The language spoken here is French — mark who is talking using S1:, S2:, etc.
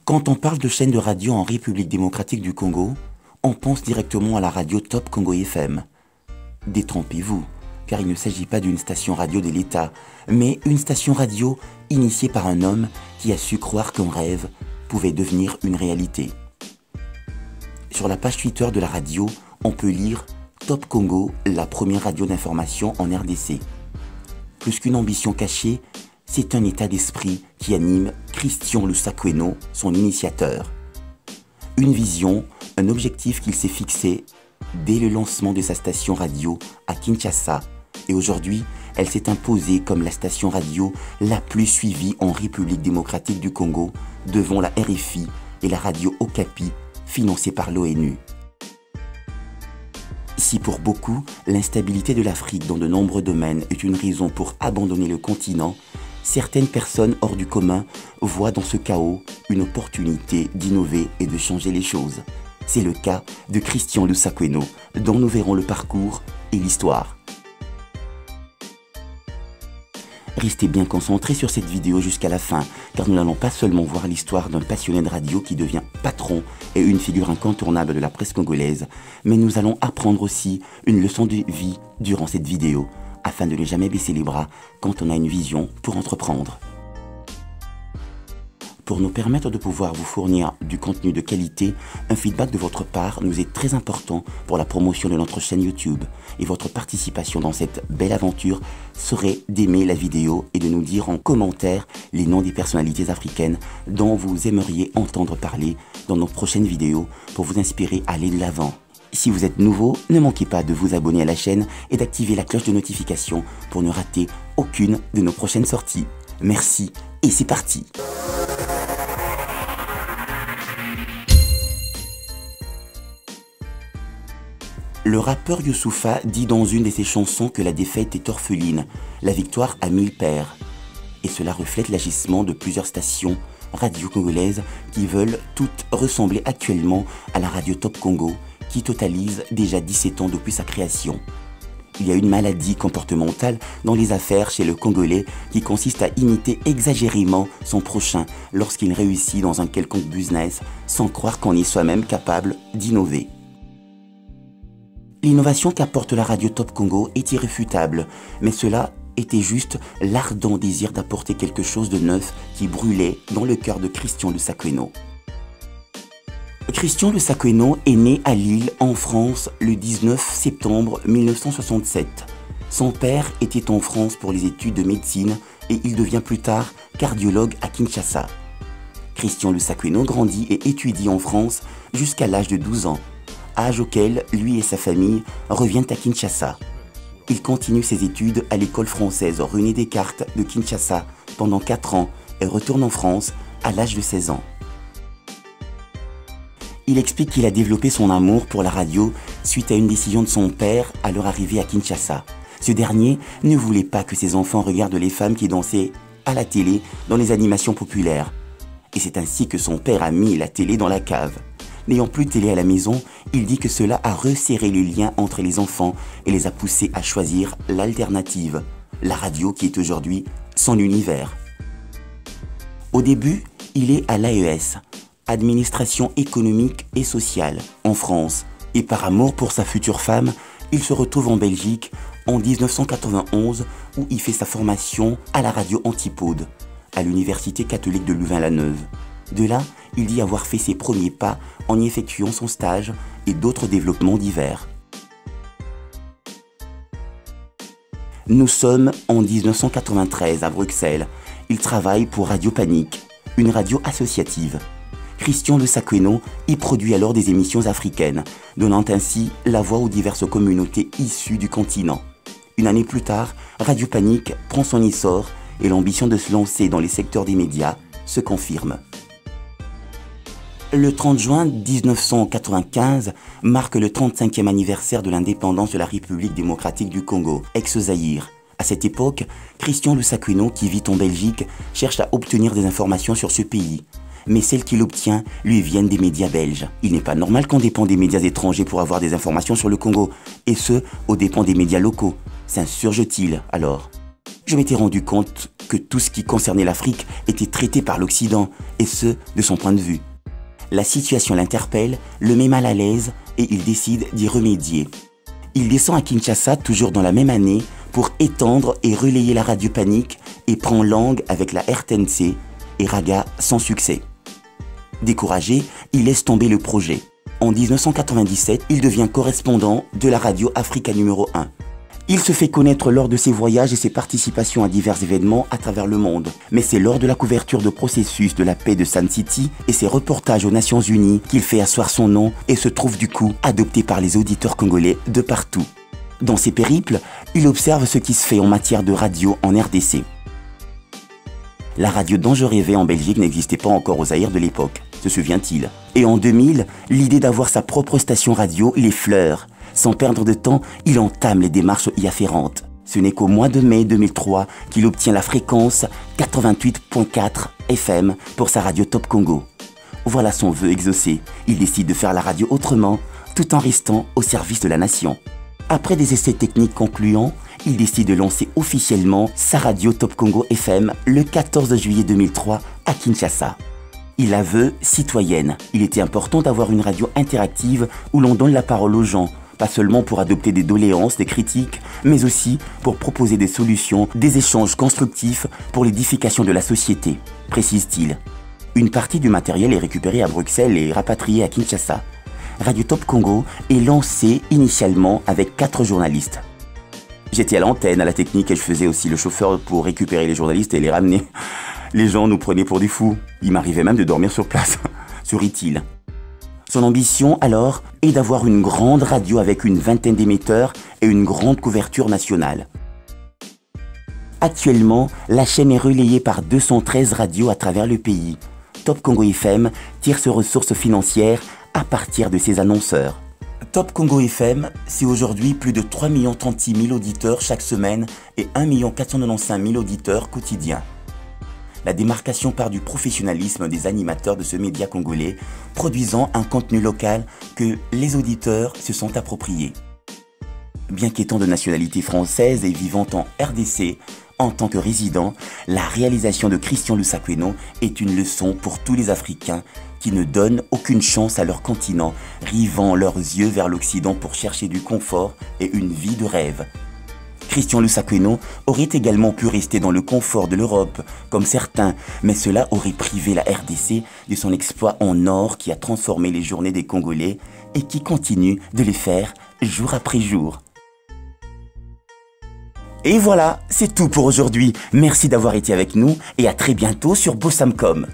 S1: Quand on parle de chaîne de radio en République démocratique du Congo, on pense directement à la radio Top Congo FM. Détrompez-vous, car il ne s'agit pas d'une station radio de l'État, mais une station radio initiée par un homme qui a su croire qu'un rêve pouvait devenir une réalité. Sur la page Twitter de la radio, on peut lire « Top Congo, la première radio d'information en RDC ». Plus qu'une ambition cachée, c'est un état d'esprit qui anime Christian Lusakweno, son initiateur. Une vision, un objectif qu'il s'est fixé dès le lancement de sa station radio à Kinshasa, et aujourd'hui, elle s'est imposée comme la station radio la plus suivie en République démocratique du Congo, devant la RFI et la radio Okapi, financée par l'ONU. Si pour beaucoup, l'instabilité de l'Afrique dans de nombreux domaines est une raison pour abandonner le continent, certaines personnes hors du commun voient dans ce chaos une opportunité d'innover et de changer les choses. C'est le cas de Christian Lusakweno, dont nous verrons le parcours et l'histoire. Restez bien concentrés sur cette vidéo jusqu'à la fin, car nous n'allons pas seulement voir l'histoire d'un passionné de radio qui devient patron et une figure incontournable de la presse congolaise, mais nous allons apprendre aussi une leçon de vie durant cette vidéo, afin de ne jamais baisser les bras quand on a une vision pour entreprendre. Pour nous permettre de pouvoir vous fournir du contenu de qualité, un feedback de votre part nous est très important pour la promotion de notre chaîne YouTube. Et votre participation dans cette belle aventure serait d'aimer la vidéo et de nous dire en commentaire les noms des personnalités africaines dont vous aimeriez entendre parler dans nos prochaines vidéos pour vous inspirer à aller de l'avant. Si vous êtes nouveau, ne manquez pas de vous abonner à la chaîne et d'activer la cloche de notification pour ne rater aucune de nos prochaines sorties. Merci et c'est parti! Le rappeur Youssoupha dit dans une de ses chansons que la défaite est orpheline, la victoire a 1000 pères. Et cela reflète l'agissement de plusieurs stations radio congolaises qui veulent toutes ressembler actuellement à la radio Top Congo, qui totalise déjà 17 ans depuis sa création. Il y a une maladie comportementale dans les affaires chez le Congolais qui consiste à imiter exagérément son prochain lorsqu'il réussit dans un quelconque business sans croire qu'on est soi-même capable d'innover. L'innovation qu'apporte la radio Top Congo est irréfutable, mais cela était juste l'ardent désir d'apporter quelque chose de neuf qui brûlait dans le cœur de Christian Lusakweno. Christian Lusakweno est né à Lille, en France, le 19 septembre 1967. Son père était en France pour les études de médecine et il devient plus tard cardiologue à Kinshasa. Christian Lusakweno grandit et étudie en France jusqu'à l'âge de 12 ans. Âge auquel lui et sa famille reviennent à Kinshasa. Il continue ses études à l'école française René Descartes de Kinshasa pendant 4 ans et retourne en France à l'âge de 16 ans. Il explique qu'il a développé son amour pour la radio suite à une décision de son père à leur arrivée à Kinshasa. Ce dernier ne voulait pas que ses enfants regardent les femmes qui dansaient à la télé dans les animations populaires. Et c'est ainsi que son père a mis la télé dans la cave. N'ayant plus de télé à la maison, il dit que cela a resserré les liens entre les enfants et les a poussés à choisir l'alternative, la radio qui est aujourd'hui son univers. Au début, il est à l'AES, Administration économique et sociale, en France, et par amour pour sa future femme, il se retrouve en Belgique en 1991 où il fait sa formation à la radio Antipode, à l'Université catholique de Louvain-la-Neuve. De là, il dit avoir fait ses premiers pas en y effectuant son stage et d'autres développements divers. Nous sommes en 1993 à Bruxelles. Il travaille pour Radio Panique, une radio associative. Christian Lusakweno y produit alors des émissions africaines, donnant ainsi la voix aux diverses communautés issues du continent. Une année plus tard, Radio Panique prend son essor et l'ambition de se lancer dans les secteurs des médias se confirme. Le 30 juin 1995 marque le 35e anniversaire de l'indépendance de la République démocratique du Congo, ex-Zaïre. À cette époque, Christian Lusakweno, qui vit en Belgique, cherche à obtenir des informations sur ce pays. Mais celles qu'il obtient lui viennent des médias belges. Il n'est pas normal qu'on dépend des médias étrangers pour avoir des informations sur le Congo, et ce, aux dépens des médias locaux. S'insurge-t-il alors? je m'étais rendu compte que tout ce qui concernait l'Afrique était traité par l'Occident, et ce, de son point de vue. La situation l'interpelle, le met mal à l'aise, et il décide d'y remédier. Il descend à Kinshasa, toujours dans la même année, pour étendre et relayer la radio panique, et prend langue avec la RTNC, et Raga sans succès. Découragé, il laisse tomber le projet. En 1997, il devient correspondant de la radio Africa numéro 1. Il se fait connaître lors de ses voyages et ses participations à divers événements à travers le monde. Mais c'est lors de la couverture de processus de la paix de Sun City et ses reportages aux Nations Unies qu'il fait asseoir son nom et se trouve du coup adopté par les auditeurs congolais de partout. Dans ses périples, il observe ce qui se fait en matière de radio en RDC. La radio dont je rêvais en Belgique n'existait pas encore aux Zaïre de l'époque, se souvient-il. Et en 2000, l'idée d'avoir sa propre station radio l'effleure. Sans perdre de temps, il entame les démarches y afférentes. Ce n'est qu'au mois de mai 2003 qu'il obtient la fréquence 88.4 FM pour sa radio Top Congo. Voilà son vœu exaucé. Il décide de faire la radio autrement, tout en restant au service de la nation. Après des essais techniques concluants, il décide de lancer officiellement sa radio Top Congo FM le 14 juillet 2003 à Kinshasa. Il la veut citoyenne. Il était important d'avoir une radio interactive où l'on donne la parole aux gens, pas seulement pour adopter des doléances, des critiques, mais aussi pour proposer des solutions, des échanges constructifs pour l'édification de la société, précise-t-il. Une partie du matériel est récupérée à Bruxelles et rapatriée à Kinshasa. Radio Top Congo est lancée initialement avec 4 journalistes. J'étais à l'antenne, à la technique et je faisais aussi le chauffeur pour récupérer les journalistes et les ramener. Les gens nous prenaient pour des fous. Il m'arrivait même de dormir sur place, sourit-il. Son ambition, alors, est d'avoir une grande radio avec une vingtaine d'émetteurs et une grande couverture nationale. Actuellement, la chaîne est relayée par 213 radios à travers le pays. Top Congo FM tire ses ressources financières à partir de ses annonceurs. Top Congo FM, c'est aujourd'hui plus de 3 036 000 auditeurs chaque semaine et 1 495 000 auditeurs quotidiens. La démarcation part du professionnalisme des animateurs de ce média congolais, produisant un contenu local que les auditeurs se sont appropriés. Bien qu'étant de nationalité française et vivant en RDC, en tant que résident, la réalisation de Christian Lusakweno est une leçon pour tous les Africains qui ne donnent aucune chance à leur continent, rivant leurs yeux vers l'Occident pour chercher du confort et une vie de rêve. Christian Lusakweno aurait également pu rester dans le confort de l'Europe, comme certains, mais cela aurait privé la RDC de son exploit en or qui a transformé les journées des Congolais et qui continue de les faire jour après jour. Et voilà, c'est tout pour aujourd'hui. Merci d'avoir été avec nous et à très bientôt sur Bossamcom.